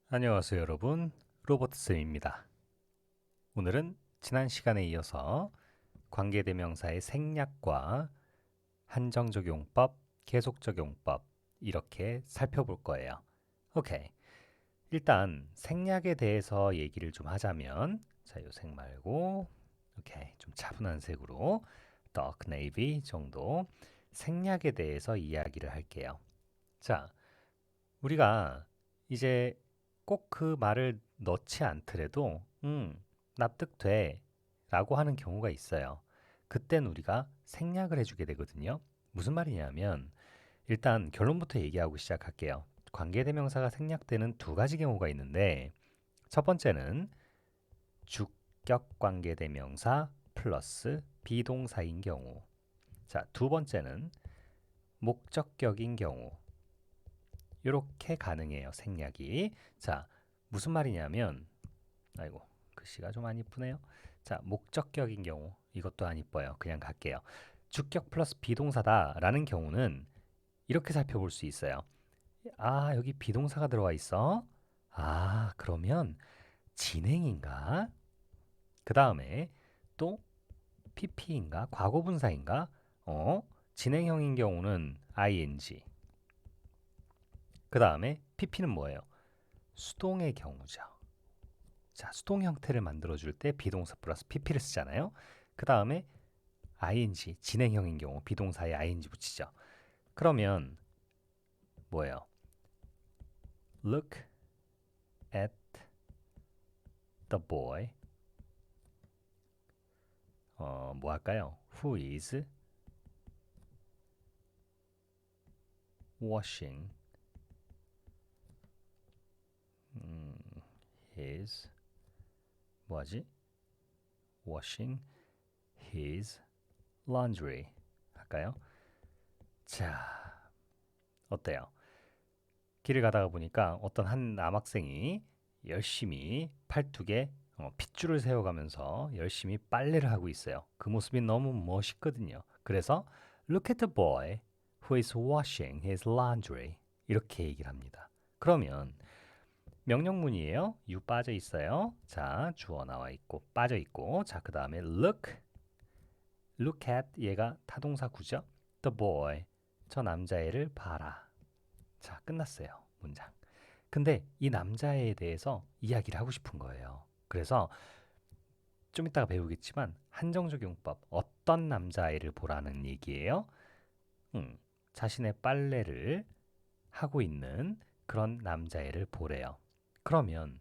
안녕하세요 여러분, 로버트쌤입니다. 오늘은 지난 시간에 이어서 관계대명사의 생략과 한정적용법, 계속적용법 이렇게 살펴볼 거예요. 오케이. 일단 생략에 대해서 얘기를 좀 하자면 자, 요 색 말고 오케이, 좀 차분한 색으로 dark navy 정도 생략에 대해서 이야기를 할게요. 자, 우리가 이제 꼭 그 말을 넣지 않더라도 납득돼 라고 하는 경우가 있어요. 그땐 우리가 생략을 해주게 되거든요. 무슨 말이냐면 일단 결론부터 얘기하고 시작할게요. 관계대명사가 생략되는 두 가지 경우가 있는데 첫 번째는 주격 관계대명사 플러스 비동사인 경우. 자, 두 번째는 목적격인 경우. 이렇게 가능해요, 생략이. 자, 무슨 말이냐면, 아이고, 글씨가 좀 안 이쁘네요. 자, 목적격인 경우, 이것도 안 이뻐요. 그냥 갈게요. 주격 플러스 비동사다라는 경우는 이렇게 살펴볼 수 있어요. 아, 여기 비동사가 들어와 있어. 아, 그러면 진행인가? 그 다음에 또 PP인가? 과거분사인가? 진행형인 경우는 ing. 그 다음에 PP는 뭐예요? 수동의 경우죠. 자, 수동 형태를 만들어줄 때 비동사 플러스 pp를 쓰잖아요. 그 다음에 ing, 진행형인 경우 비동사에 ing 붙이죠. 그러면 뭐예요? Look at the boy. 뭐 할까요? Who is washing his 뭐하지? Washing his laundry 할까요? 자, 어때요? 길을 가다가 보니까 어떤 한 남학생이 열심히 팔뚝에 핏줄을 세워가면서 열심히 빨래를 하고 있어요. 그 모습이 너무 멋있거든요. 그래서 Look at the boy who is washing his laundry. 이렇게 얘기를 합니다. 그러면 명령문이에요. you 빠져 있어요. 자, 주어 나와 있고 빠져 있고 자, 그 다음에 look at 얘가 타동사 구죠. the boy 저 남자애를 봐라. 자, 끝났어요. 문장. 근데 이 남자애에 대해서 이야기를 하고 싶은 거예요. 그래서 좀 이따가 배우겠지만 한정적용법 어떤 남자아이를 보라는 얘기예요. 자신의 빨래를 하고 있는 그런 남자애를 보래요. 그러면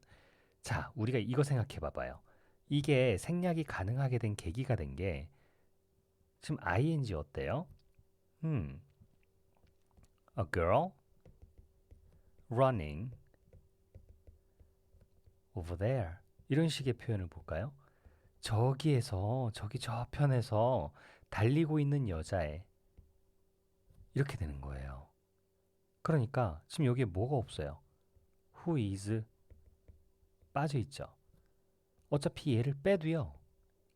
자, 우리가 이거 생각해 봐봐요. 이게 생략이 가능하게 된 계기가 된 게 지금 ing 어때요? A girl running over there. 이런 식의 표현을 볼까요? 저기에서 저기 저편에서 달리고 있는 여자애 이렇게 되는 거예요. 그러니까 지금 여기에 뭐가 없어요? Who is 빠져 있죠. 어차피 얘를 빼도요.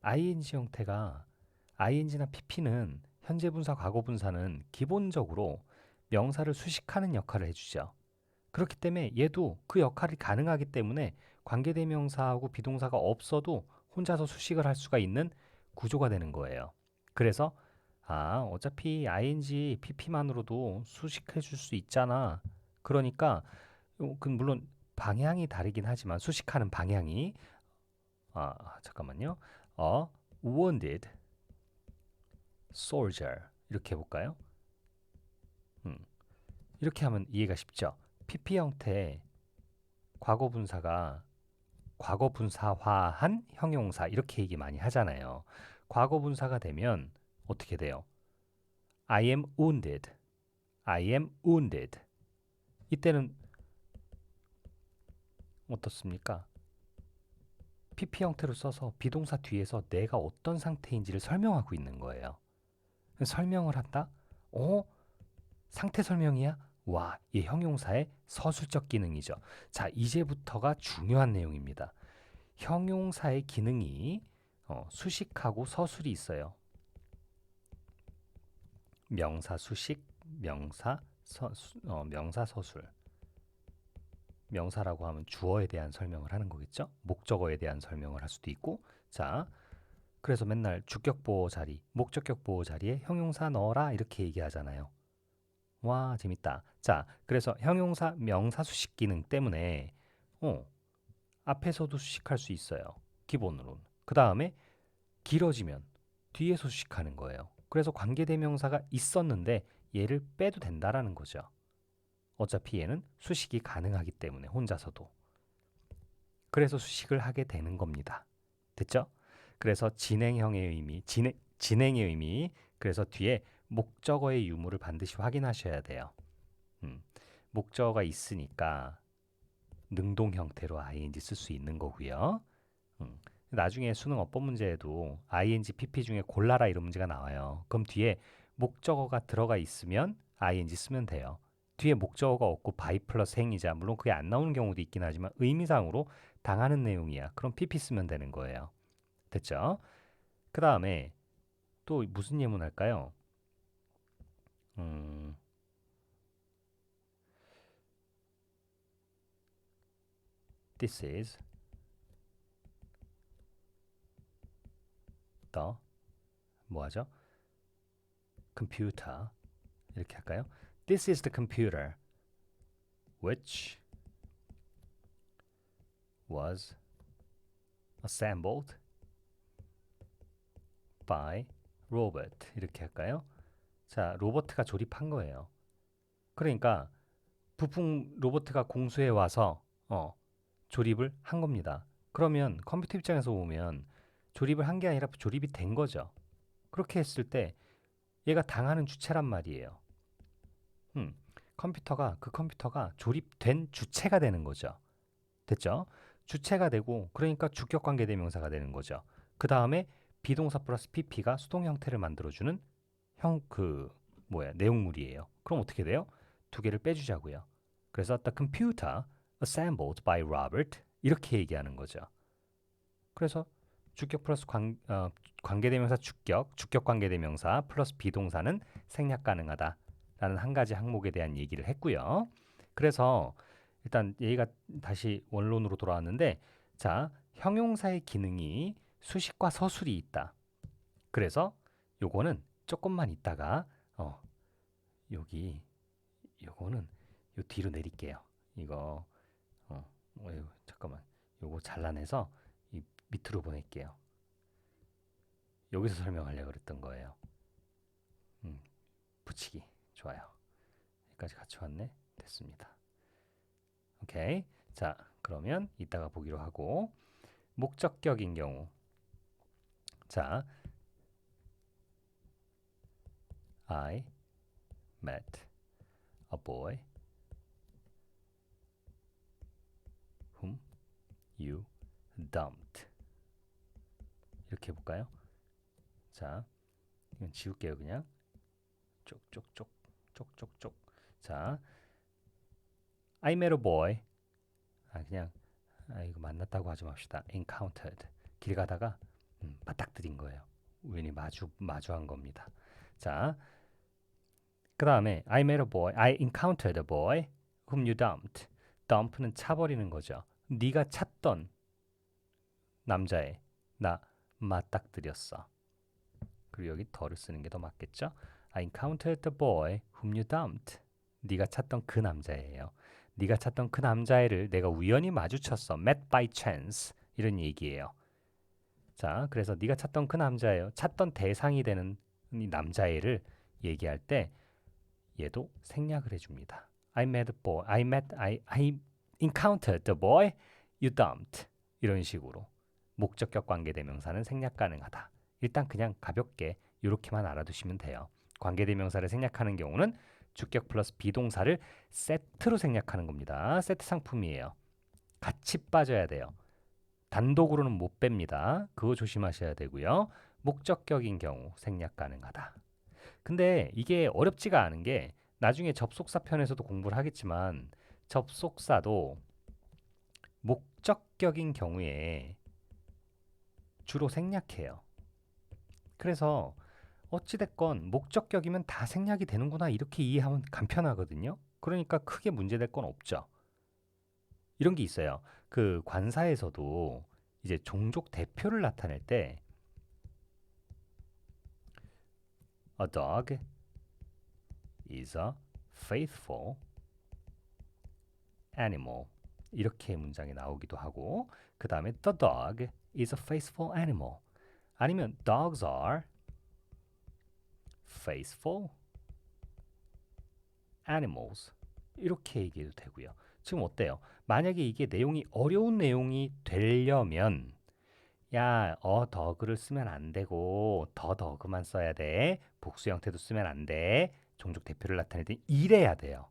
ing 형태가 ing나 pp는 현재 분사, 과거 분사는 기본적으로 명사를 수식하는 역할을 해주죠. 그렇기 때문에 얘도 그 역할이 가능하기 때문에 관계대명사하고 비동사가 없어도 혼자서 수식을 할 수가 있는 구조가 되는 거예요. 그래서 어차피 ing, pp만으로도 수식해 줄 수 있잖아. 그러니까 그 물론 방향이 다르긴 하지만 수식하는 방향이 잠깐만요. wounded soldier 이렇게 해볼까요? 음, 이렇게 하면 이해가 쉽죠. pp 형태 과거 분사가 과거 분사화한 형용사 이렇게 얘기 많이 하잖아요. 과거 분사가 되면 어떻게 돼요? I am wounded. I am wounded. 이때는 어떻습니까? PP 형태로 써서 비동사 뒤에서 내가 어떤 상태인지를 설명하고 있는 거예요. 설명을 한다? 상태 설명이야? 와, 이 형용사의 서술적 기능이죠. 자, 이제부터가 중요한 내용입니다. 형용사의 기능이 수식하고 서술이 있어요. 명사 수식, 명사 서술. 명사라고 하면 주어에 대한 설명을 하는 거겠죠? 목적어에 대한 설명을 할 수도 있고. 자, 그래서 맨날 주격 보호 자리, 목적격 보호 자리에 형용사 넣어라 이렇게 얘기하잖아요. 와, 재밌다. 자, 그래서 형용사 명사 수식 기능 때문에 앞에서도 수식할 수 있어요. 기본으로는. 그 다음에 길어지면 뒤에서 수식하는 거예요. 그래서 관계대명사가 있었는데 얘를 빼도 된다라는 거죠. 어차피 얘는 수식이 가능하기 때문에 혼자서도. 그래서 수식을 하게 되는 겁니다. 됐죠? 그래서 진행형의 의미, 진행의 의미, 그래서 뒤에 목적어의 유무를 반드시 확인하셔야 돼요. 목적어가 있으니까 능동 형태로 ing 쓸 수 있는 거고요. 나중에 수능 어법 문제에도 ing, pp 중에 골라라 이런 문제가 나와요. 그럼 뒤에 목적어가 들어가 있으면 ing 쓰면 돼요. 뒤에 목적어가 없고 by 플러스 행위자, 물론 그게 안 나오는 경우도 있긴 하지만 의미상으로 당하는 내용이야. 그럼 pp 쓰면 되는 거예요. 됐죠? 그 다음에 또 무슨 예문 할까요? This is the 뭐하죠? computer 이렇게 할까요? This is the computer which was assembled by robot 이렇게 할까요? 자, 로버트가 조립한 거예요. 그러니까 부품 로버트가 공수해 와서 조립을 한 겁니다. 그러면 컴퓨터 입장에서 보면 조립을 한 게 아니라 조립이 된 거죠. 그렇게 했을 때 얘가 당하는 주체란 말이에요. 그 컴퓨터가 조립된 주체가 되는 거죠. 됐죠? 주체가 되고 그러니까 주격 관계 대명사가 되는 거죠. 그 다음에 비동사 플러스 pp가 수동 형태를 만들어주는 내용물이에요. 그럼 어떻게 돼요? 두 개를 빼주자고요. 그래서 the computer assembled by Robert 이렇게 얘기하는 거죠. 그래서 주격 플러스 관계대명사 주격 관계대명사 플러스 비동사는 생략 가능하다라는 한 가지 항목에 대한 얘기를 했고요. 그래서 일단 얘가 다시 원론으로 돌아왔는데, 자, 형용사의 기능이 수식과 서술이 있다. 그래서 요거는 조금만 있다가 요거는 요 뒤로 내릴게요. 이거 잠깐만, 요거 잘라내서 이 밑으로 보낼게요. 여기서 설명하려고 그랬던 거예요. 붙이기 좋아요. 여기까지 같이 왔네. 됐습니다. 오케이. 자, 그러면 이따가 보기로 하고, 목적격인 경우, 자, I met a boy whom you dumped. 이렇게 해볼까요? 자, 이건 지울게요. 그냥 쪽쪽쪽. 자, I met a boy. 이거 만났다고 하지 맙시다. encountered. 길 가다가 맞닥뜨린 거예요. 우연히 마주한 겁니다. 자, 그 다음에 I met a boy. I encountered a boy whom you dumped. dump는 차버리는 거죠. 네가 찾던 남자애 나 맞닥뜨렸어. 그리고 여기 더를 쓰는 게 더 맞겠죠? I encountered the boy whom you dumped. 네가 찾던 그 남자애예요. 네가 찾던 그 남자애를 내가 우연히 마주쳤어. met by chance. 이런 얘기예요. 자, 그래서 네가 찾던 그 남자예요. 찾던 대상이 되는 이 남자애를 얘기할 때 얘도 생략을 해줍니다. I encountered the boy you dumped. 이런 식으로 목적격 관계대명사는 생략 가능하다. 일단 그냥 가볍게 이렇게만 알아두시면 돼요. 관계대명사를 생략하는 경우는 주격 플러스 비동사를 세트로 생략하는 겁니다. 세트 상품이에요. 같이 빠져야 돼요. 단독으로는 못 뺍니다. 그거 조심하셔야 되고요. 목적격인 경우 생략 가능하다. 근데 이게 어렵지가 않은 게 나중에 접속사 편에서도 공부를 하겠지만 접속사도 목적격인 경우에 주로 생략해요. 그래서 어찌됐건 목적격이면 다 생략이 되는구나 이렇게 이해하면 간편하거든요. 그러니까 크게 문제될 건 없죠. 이런 게 있어요. 그 관사에서도 이제 종족 대표를 나타낼 때 A dog is a faithful animal. 이렇게 문장이 나오기도 하고 그 다음에 The dog is a faithful animal. 아니면 Dogs are faithful animals. 이렇게 얘기해도 되고요. 지금 어때요? 만약에 이게 내용이 어려운 내용이 되려면 야, 더그를 쓰면 안 되고 더그만 써야 돼. 복수 형태도 쓰면 안 돼. 종족 대표를 나타낼 때 이래야 돼요.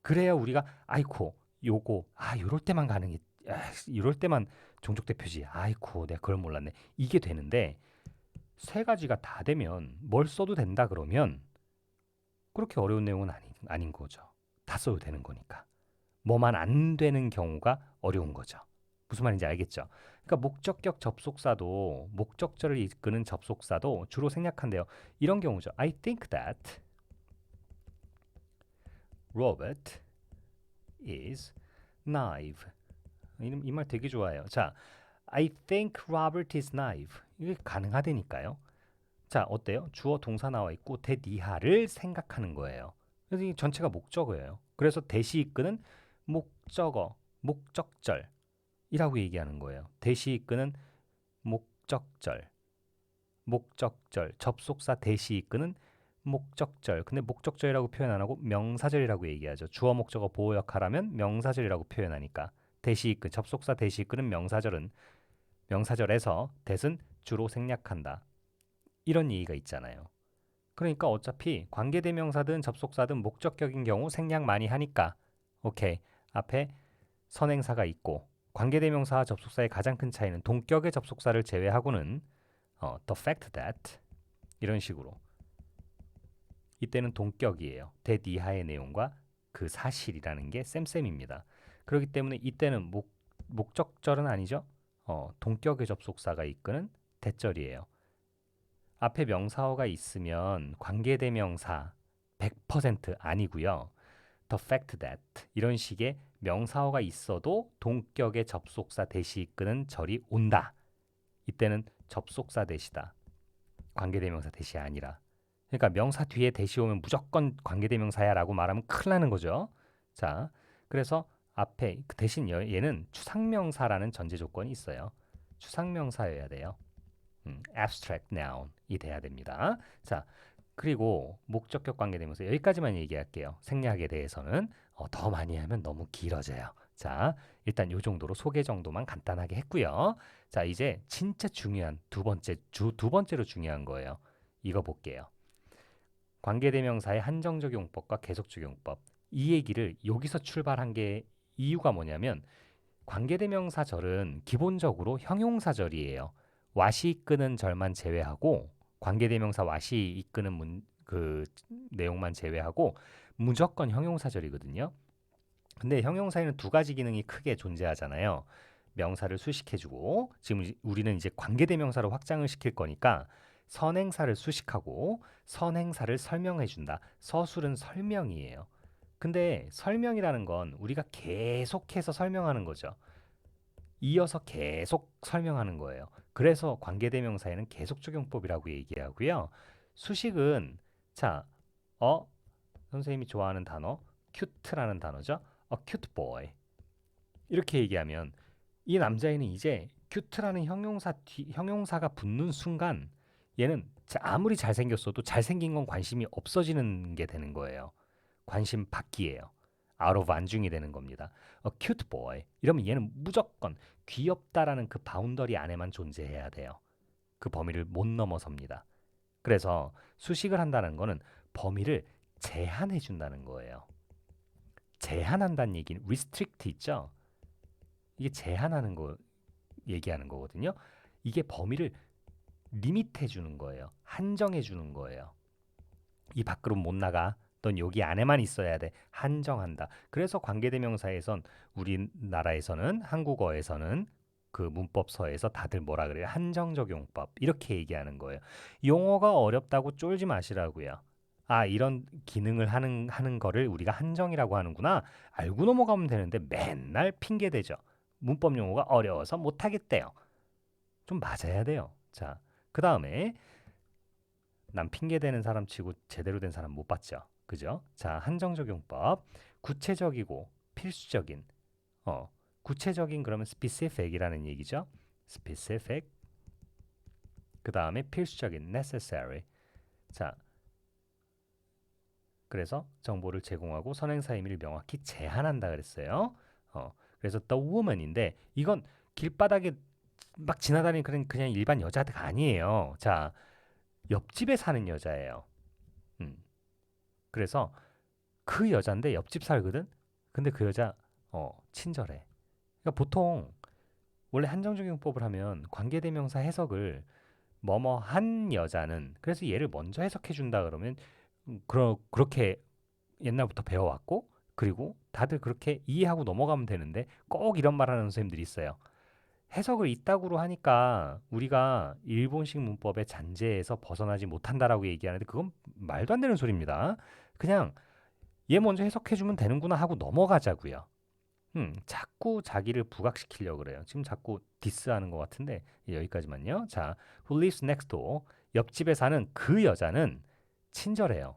그래야 우리가 아이코 요거 요럴 때만 가능해. 이럴 때만 종족 대표지. 아이코 내가 그걸 몰랐네. 이게 되는데 세 가지가 다 되면 뭘 써도 된다 그러면 그렇게 어려운 내용은 아닌 거죠. 다 써도 되는 거니까. 뭐만 안 되는 경우가 어려운 거죠. 무슨 말인지 알겠죠? 그러니까 목적격 접속사도 목적절을 이끄는 접속사도 주로 생략한대요. 이런 경우죠. I think that Robert is naive. 이 말 되게 좋아해요. 자, I think Robert is naive. 이게 가능하다니까요. 자, 어때요? 주어 동사 나와 있고 대니하를 생각하는 거예요. 그래서 이 전체가 목적어예요. 그래서 대시 이끄는 목적어, 목적절이라고 얘기하는 거예요. 대시 이끄는 목적절, 접속사 대시 이끄는 목적절. 근데 목적절이라고 표현 안 하고 명사절이라고 얘기하죠. 주어 목적어 보호 역할하면 명사절이라고 표현하니까 대시 이끈 접속사 대시 이끄는 명사절은 명사절에서 대은 주로 생략한다. 이런 얘기가 있잖아요. 그러니까 어차피 관계대명사든 접속사든 목적격인 경우 생략 많이 하니까 오케이 앞에 선행사가 있고 관계대명사와 접속사의 가장 큰 차이는 동격의 접속사를 제외하고는 the fact that 이런 식으로 이때는 동격이에요. 대니하의 내용과 그 사실이라는 게 쌤쌤입니다. 그렇기 때문에 이때는 목적절은 아니죠. 동격의 접속사가 이끄는 대절이에요. 앞에 명사어가 있으면 관계대명사 100% 아니고요. The fact that 이런 식의 명사어가 있어도 동격의 접속사 대시 이끄는 절이 온다. 이때는 접속사 대시다. 관계대명사 대시 아니라. 그러니까 명사 뒤에 대시 오면 무조건 관계대명사야 라고 말하면 큰일 나는 거죠. 자, 그래서 앞에 그 대신 얘는 추상명사라는 전제 조건이 있어요. 추상명사여야 돼요. abstract noun이 돼야 됩니다. 자, 그리고 목적격 관계대명사 여기까지만 얘기할게요. 생략에 대해서는 더 많이 하면 너무 길어져요. 자, 일단 이 정도로 소개 정도만 간단하게 했고요. 자, 이제 진짜 중요한 두 번째로 중요한 거예요. 이거 볼게요. 관계대명사의 한정적용법과 계속적용법. 이 얘기를 여기서 출발한 게 이유가 뭐냐면 관계대명사절은 기본적으로 형용사절이에요. 와시 이끄는 절만 제외하고 관계대명사 와시 이끄는 그 내용만 제외하고 무조건 형용사절이거든요. 근데 형용사에는 두 가지 기능이 크게 존재하잖아요. 명사를 수식해주고 지금 우리는 이제 관계대명사로 확장을 시킬 거니까 선행사를 수식하고 선행사를 설명해준다. 서술은 설명이에요. 근데 설명이라는 건 우리가 계속해서 설명하는 거죠. 이어서 계속 설명하는 거예요. 그래서 관계대명사에는 계속적용법이라고 얘기하고요. 수식은 자, 선생님이 좋아하는 단어 cute라는 단어죠. A cute boy. 이렇게 얘기하면 이 남자애는 이제 cute라는 형용사가 붙는 순간 얘는 아무리 잘생겼어도 잘생긴 건 관심이 없어지는 게 되는 거예요. 관심 받기예요. out of 안중이 되는 겁니다. A cute boy. 이러면 얘는 무조건 귀엽다라는 그 바운더리 안에만 존재해야 돼요. 그 범위를 못 넘어섭니다. 그래서 수식을 한다는 거는 범위를 제한해 준다는 거예요. 제한한다는 얘기는 restrict 있죠? 이게 제한하는 거 얘기하는 거거든요. 이게 범위를 리밋해 주는 거예요. 한정해 주는 거예요. 이 밖으로 못 나가. 넌 여기 안에만 있어야 돼. 한정한다. 그래서 관계대명사에선 우리나라에서는 한국어에서는 그 문법서에서 다들 뭐라 그래요? 한정적용법. 이렇게 얘기하는 거예요. 용어가 어렵다고 쫄지 마시라고요. 아, 이런 기능을 하는 거를 우리가 한정이라고 하는구나. 알고 넘어가면 되는데 맨날 핑계 대죠. 문법 용어가 어려워서 못 하겠대요. 좀 맞아야 돼요. 자, 그다음에 남 핑계 대는 사람 치고 제대로 된 사람 못 봤죠. 그죠? 자, 한정 적용법. 구체적이고 필수적인. 어, 구체적인 그러면 specific이라는 얘기죠. specific. 그다음에 필수적인 necessary. 자, 그래서 정보를 제공하고 선행사 의미를 명확히 제한한다 그랬어요. 그래서 the woman인데 이건 길바닥에 막 지나다니는 그냥 일반 여자가 아니에요. 자, 옆집에 사는 여자예요. 음. 그래서 그 여잔데 옆집 살거든. 근데 그 여자 친절해. 그러니까 보통 원래 한정적용법을 하면 관계대명사 해석을 뭐뭐 한 여자는 그래서 얘를 먼저 해석해 준다 그러면 그렇게 옛날부터 배워왔고 그리고 다들 그렇게 이해하고 넘어가면 되는데 꼭 이런 말 하는 선생님들이 있어요. 해석을 이따구로 하니까 우리가 일본식 문법의 잔재에서 벗어나지 못한다라고 얘기하는데 그건 말도 안 되는 소리입니다. 그냥 얘 먼저 해석해주면 되는구나 하고 넘어가자고요. 자꾸 자기를 부각시키려고 그래요. 지금 자꾸 디스하는 것 같은데 여기까지만요. 자, who lives next door. 옆집에 사는 그 여자는 친절해요.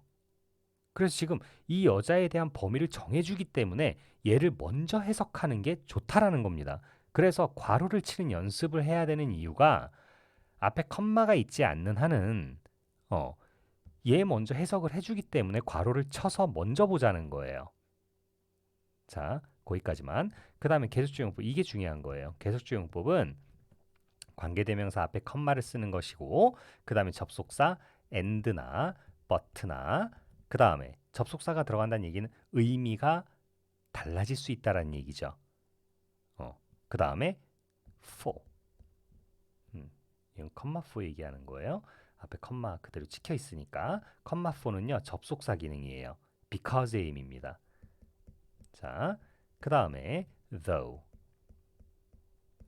그래서 지금 이 여자에 대한 범위를 정해주기 때문에 얘를 먼저 해석하는 게 좋다라는 겁니다. 그래서 괄호를 치는 연습을 해야 되는 이유가 앞에 컴마가 있지 않는 한은 어, 얘 먼저 해석을 해주기 때문에 괄호를 쳐서 먼저 보자는 거예요. 자, 거기까지만. 그 다음에 계속주용법. 이게 중요한 거예요. 계속주용법은 관계대명사 앞에 컴마를 쓰는 것이고 그 다음에 접속사 and나 but나 그 다음에 접속사가 들어간다는 얘기는 의미가 달라질 수 있다라는 얘기죠. 그 다음에 for. 이건 컴마 for 얘기하는 거예요. 앞에 컴마 그대로 찍혀 있으니까 컴마 for는요 접속사 기능이에요. because의 의미입니다. 자, 그 다음에 though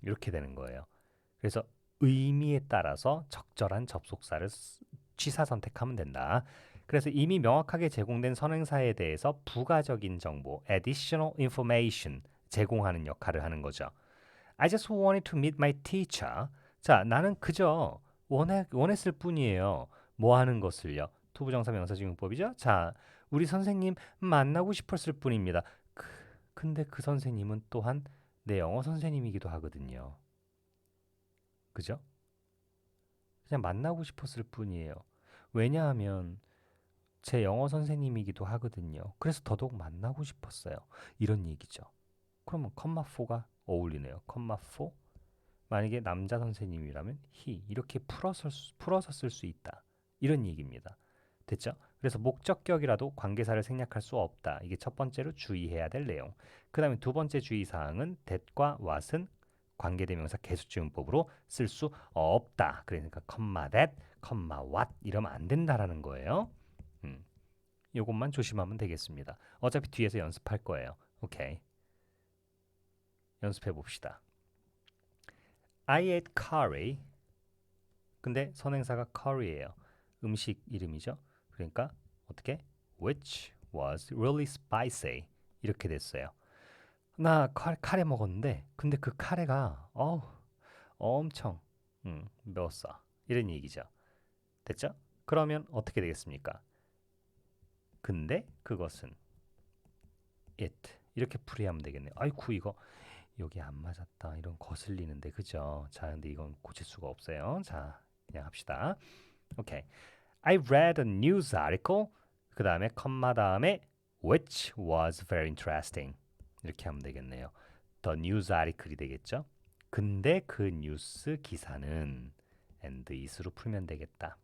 이렇게 되는 거예요. 그래서 의미에 따라서 적절한 접속사를 취사 선택하면 된다. 그래서 이미 명확하게 제공된 선행사에 대해서 부가적인 정보, additional information 제공하는 역할을 하는 거죠. I just wanted to meet my teacher. 자, 나는 그저 원했을 뿐이에요. 뭐 하는 것을요? 투부정사 명사지용법이죠. 자, 우리 선생님 만나고 싶었을 뿐입니다. 근데 그 선생님은 또한 내 영어 선생님이기도 하거든요. 그죠? 그냥 만나고 싶었을 뿐이에요. 왜냐하면 제 영어 선생님이기도 하거든요. 그래서 더더욱 만나고 싶었어요. 이런 얘기죠. 그러면 컴마 4가 어울리네요. 컴마 4. 만약에 남자 선생님이라면 he 이렇게 풀어서 쓸 수 있다. 이런 얘기입니다. 됐죠? 그래서 목적격이라도 관계사를 생략할 수 없다. 이게 첫 번째로 주의해야 될 내용. 그 다음에 두 번째 주의사항은 that과 what은 관계대명사 계수지음법으로 쓸 수 없다. 그러니까 컴마 that, 컴마 what 이러면 안 된다라는 거예요. 음, 요것만 조심하면 되겠습니다. 어차피 뒤에서 연습할 거예요. 오케이. 연습해 봅시다. I ate curry. 근데 선행사가 curry예요. 음식 이름이죠. 그러니까 어떻게? Which was really spicy. 이렇게 됐어요. 나 카레 먹었는데 근데 그 카레가 엄청 매웠어. 이런 얘기죠. 됐죠? 그러면 어떻게 되겠습니까? 근데 그것은 it 이렇게 풀이하면 되겠네요. 아이쿠 이거 여기 안 맞았다. 이런 거슬리는데 그죠? 자, 근데 이건 고칠 수가 없어요. 자, 그냥 합시다. 오케이. I read a news article. 그 다음에 컴마 다음에 which was very interesting. 이렇게 하면 되겠네요. The news article이 되겠죠? 근데 그 뉴스 기사는 and is로 풀면 되겠다.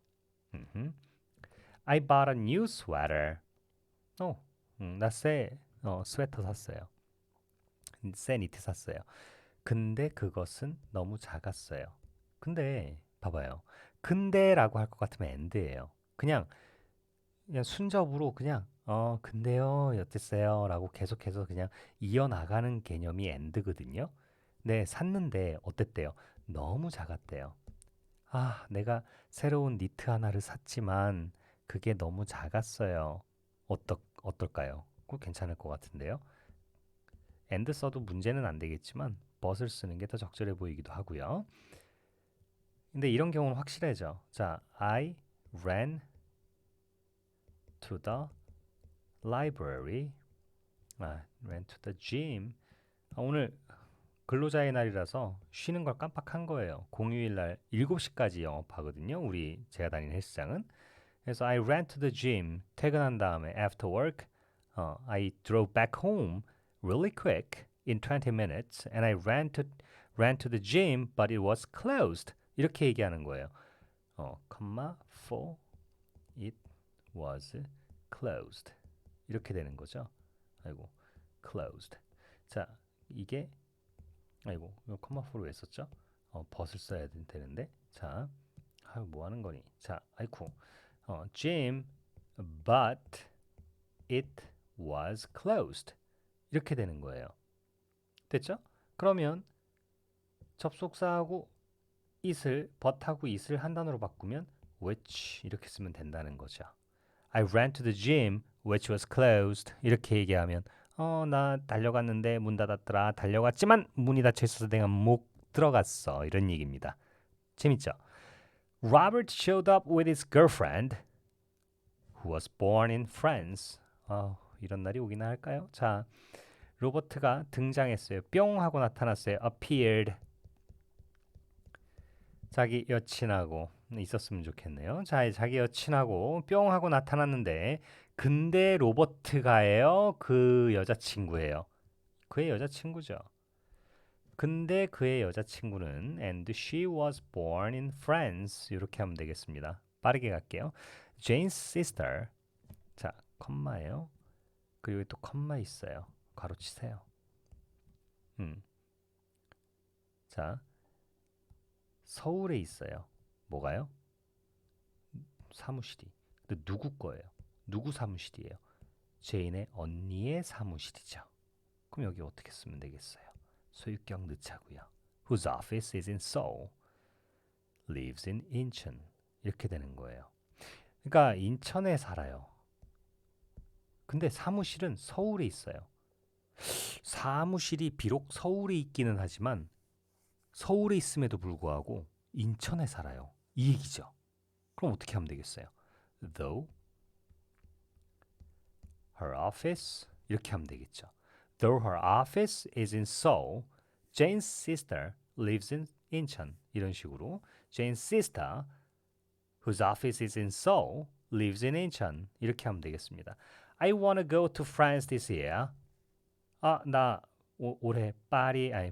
I bought a new sweater. 나 스웨터 샀어요. 새 니트 샀어요. 근데 그것은 너무 작았어요. 근데 봐봐요. 근데라고 할 것 같으면 and예요. 그냥 순접으로 그냥 근데요 어땠어요라고 계속해서 그냥 이어나가는 개념이 and거든요. 네, 샀는데 어땠대요? 너무 작았대요. 아, 내가 새로운 니트 하나를 샀지만 그게 너무 작았어요. 어떨까요? 그거 괜찮을 것 같은데요. and 써도 문제는 안 되겠지만 but을 쓰는 게 더 적절해 보이기도 하고요. 근데 이런 경우는 확실해져. 자, I ran to the library. ran to the gym. 오늘 근로자의 날이라서 쉬는 걸 깜빡한 거예요. 공휴일 날 7시까지 영업하거든요. 제가 다니는 헬스장은. 그래서 I ran to the gym. 퇴근한 다음에 after work, I drove back home really quick in 20 minutes and I ran to the gym but it was closed. 이렇게 얘기하는 거예요. for it was closed. 이렇게 되는 거죠. 아이고, closed. 자, 이게 아이고, 이거 컴마 for를 왜 썼죠? 벗을 써야 되는데. 자, 뭐 하는 거니? 자, 아이쿠. gym but it was closed. 이렇게 되는 거예요. 됐죠? 그러면 접속사하고 it을 but하고 it을 한 단어로 바꾸면 which 이렇게 쓰면 된다는 거죠. I ran to the gym which was closed. 이렇게 얘기하면 나 달려갔는데 문 닫았더라. 달려갔지만 문이 닫혀 있어서 내가 못 들어갔어. 이런 얘기입니다. 재밌죠? Robert showed up with his girlfriend who was born in France. 이런 날이 오기나 할까요? 자, 로버트가 등장했어요. 뿅 하고 나타났어요. appeared. 자기 여친하고 있었으면 좋겠네요. 자, 자기 여친하고 뿅 하고 나타났는데 근데 로버트가예요? 그 여자친구예요? 그의 여자친구죠. 근데 그의 여자친구는 and she was born in France 이렇게 하면 되겠습니다. 빠르게 갈게요. Jane's sister. 자, 컴마예요. 그리고 또 컴마 있어요. 괄호 치세요. 자, 서울에 있어요. 뭐가요? 사무실이. 근데 누구 거예요? 누구 사무실이에요? 제인의 언니의 사무실이죠. 그럼 여기 어떻게 쓰면 되겠어요? 소유격 넣자고요. Whose office is in Seoul, lives in Incheon. 이렇게 되는 거예요. 그러니까 인천에 살아요. 근데 사무실은 서울에 있어요. 사무실이 비록 서울에 있기는 하지만 서울에 있음에도 불구하고 인천에 살아요. 이 얘기죠. 그럼 어떻게 하면 되겠어요? Though her office 이렇게 하면 되겠죠. Though her office is in Seoul, Jane's sister lives in Incheon. 이런 식으로 Jane's sister, whose office is in Seoul, lives in Incheon. 이렇게 하면 되겠습니다. I want to go to France this year. 나 올해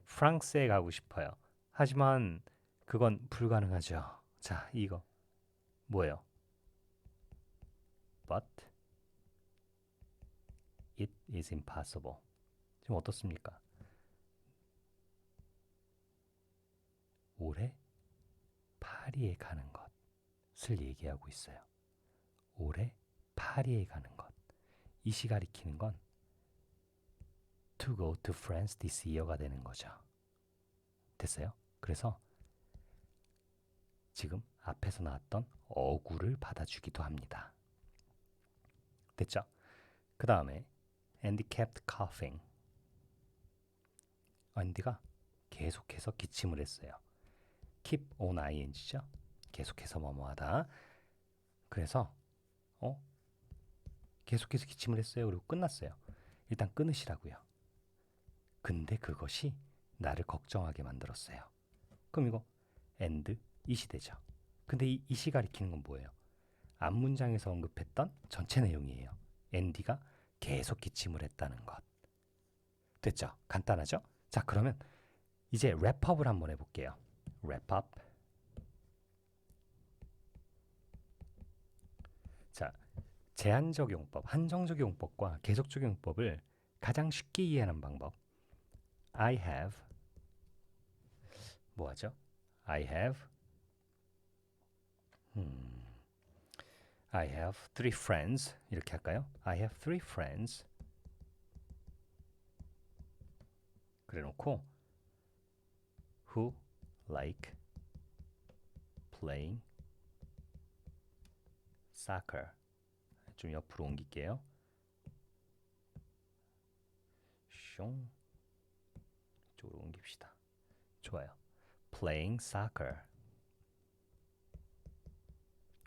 프랑스에 가고 싶어요. 하지만 그건 불가능하죠. 자, 이거 뭐예요? But it is impossible. 지금 어떻습니까? 올해 파리에 가는 것을 얘기하고 있어요. 올해 파리에 가는 것. 이시 가리키는 건 to go to France this year가 되는 거죠. 됐어요? 그래서 지금 앞에서 나왔던 어구를 받아주기도 합니다. 됐죠? 그 다음에 Andy kept coughing. 앤디가 계속해서 기침을 했어요. keep on ing죠. 계속해서 뭐뭐하다. 그래서 계속해서 기침을 했어요. 그리고 끝났어요. 일단 끊으시라고요. 근데 그것이 나를 걱정하게 만들었어요. 그럼 이거 and it이 되죠. 근데 이 it이 가리키는 건 뭐예요? 앞 문장에서 언급했던 전체 내용이에요. 앤디가 계속 기침을 했다는 것. 됐죠? 간단하죠? 자, 그러면 이제 랩업을 한번 해볼게요. 랩업. 자, 제한적 용법, 한정적 용법과 계속적 용법을 가장 쉽게 이해하는 방법. I have 뭐하죠? I have three friends 이렇게 할까요? I have three friends 그래놓고 who like playing soccer 좀 옆으로 옮길게요. 숑. 이쪽으로 옮깁시다. 좋아요. Playing soccer.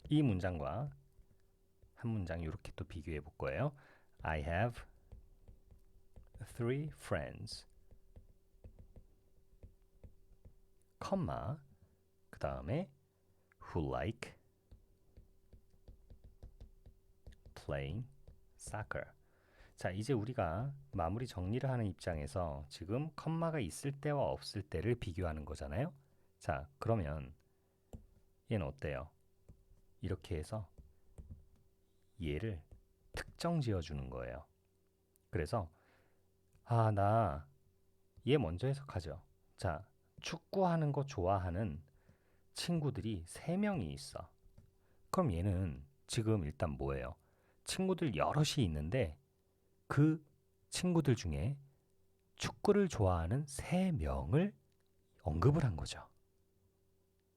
이 문장과 한 문장 이렇게 또 비교해 볼 거예요. I have 3 friends, 컴마 그 다음에 who like playing soccer. 자, 이제 우리가 마무리 정리를 하는 입장에서 지금 컴마가 있을 때와 없을 때를 비교하는 거잖아요. 자, 그러면 얘는 어때요? 이렇게 해서 얘를 특정 지어주는 거예요. 그래서 나 얘 먼저 해석하죠. 자, 축구하는 거 좋아하는 친구들이 3명이 있어. 그럼 얘는 지금 일단 뭐예요? 친구들 여럿이 있는데 그 친구들 중에 축구를 좋아하는 3명을 언급을 한 거죠.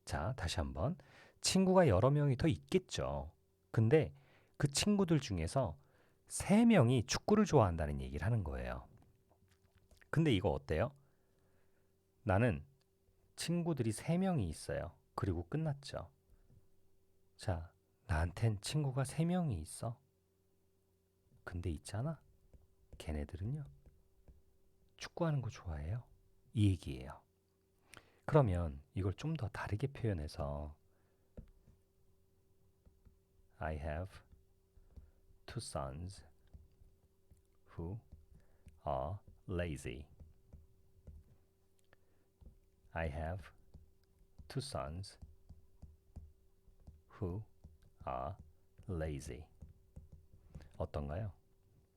자, 다시 한번. 친구가 여러 명이 더 있겠죠. 근데 그 친구들 중에서 3명이 축구를 좋아한다는 얘기를 하는 거예요. 근데 이거 어때요? 나는 친구들이 3명이 있어요. 그리고 끝났죠. 자, 나한텐 친구가 3명이 있어. 근데 있잖아. 걔네들은요. 축구하는 거 좋아해요. 이 얘기예요. 그러면 이걸 좀 더 다르게 표현해서 I have 2 sons who are lazy. I have 2 sons who are lazy. 어떤가요?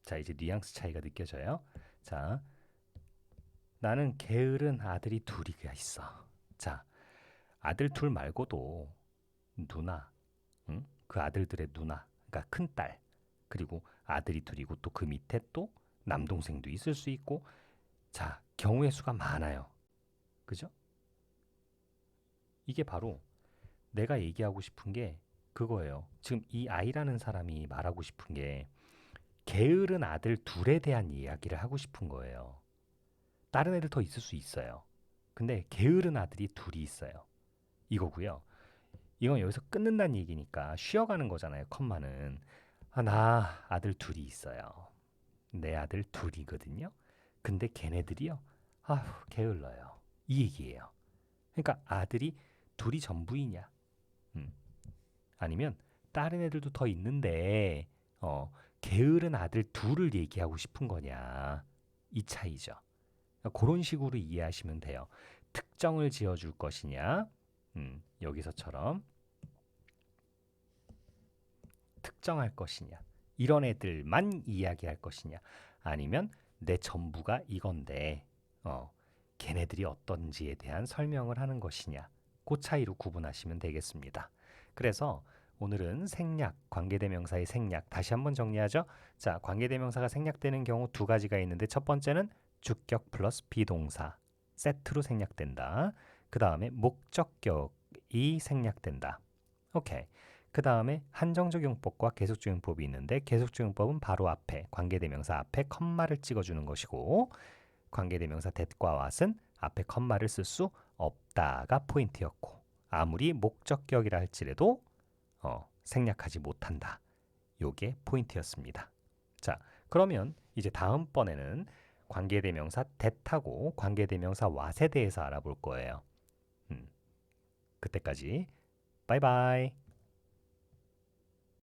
자, 이제 뉘앙스 차이가 느껴져요. 자, 나는 게으른 아들이 2이가 있어. 자, 아들 2 말고도 누나, 응? 그 아들들의 누나, 그러니까 큰딸, 그리고 아들이 2이고 또 그 밑에 또 남동생도 있을 수 있고, 자, 경우의 수가 많아요. 그죠? 이게 바로 내가 얘기하고 싶은 게 그거예요. 지금 이 아이라는 사람이 말하고 싶은 게 게으른 아들 2에 대한 이야기를 하고 싶은 거예요. 다른 애들 더 있을 수 있어요. 근데 게으른 아들이 2이 있어요. 이거고요. 이건 여기서 끊는다는 얘기니까 쉬어가는 거잖아요. 컴마는. 나 아들 2이 있어요. 내 아들 2이거든요. 근데 걔네들이요. 게을러요. 이 얘기예요. 그러니까 아들이 2이 전부이냐? 아니면 다른 애들도 더 있는데 게으른 아들 2을 얘기하고 싶은 거냐? 이 차이죠. 그런 식으로 이해하시면 돼요. 특정을 지어줄 것이냐? 여기서처럼 특정할 것이냐? 이런 애들만 이야기할 것이냐? 아니면 내 전부가 이건데 걔네들이 어떤지에 대한 설명을 하는 것이냐? 그 차이로 구분하시면 되겠습니다. 그래서 오늘은 생략, 관계대명사의 생략 다시 한번 정리하죠. 자, 관계대명사가 생략되는 경우 2가지가 있는데 첫 번째는 주격 플러스 비동사 세트로 생략된다. 그 다음에 목적격이 생략된다. 오케이. 그 다음에 한정적 용법과 계속적 용법이 있는데 계속적 용법은 바로 앞에 관계대명사 앞에 컴마를 찍어주는 것이고 관계대명사 that과 what은 앞에 컴마를 쓸 수 없다가 포인트였고 아무리 목적격이라 할지라도 생략하지 못한다. 요게 포인트였습니다. 자, 그러면 이제 다음번에는 관계대명사 that하고 관계대명사 what에 대해서 알아볼 거예요. 그때까지 바이바이.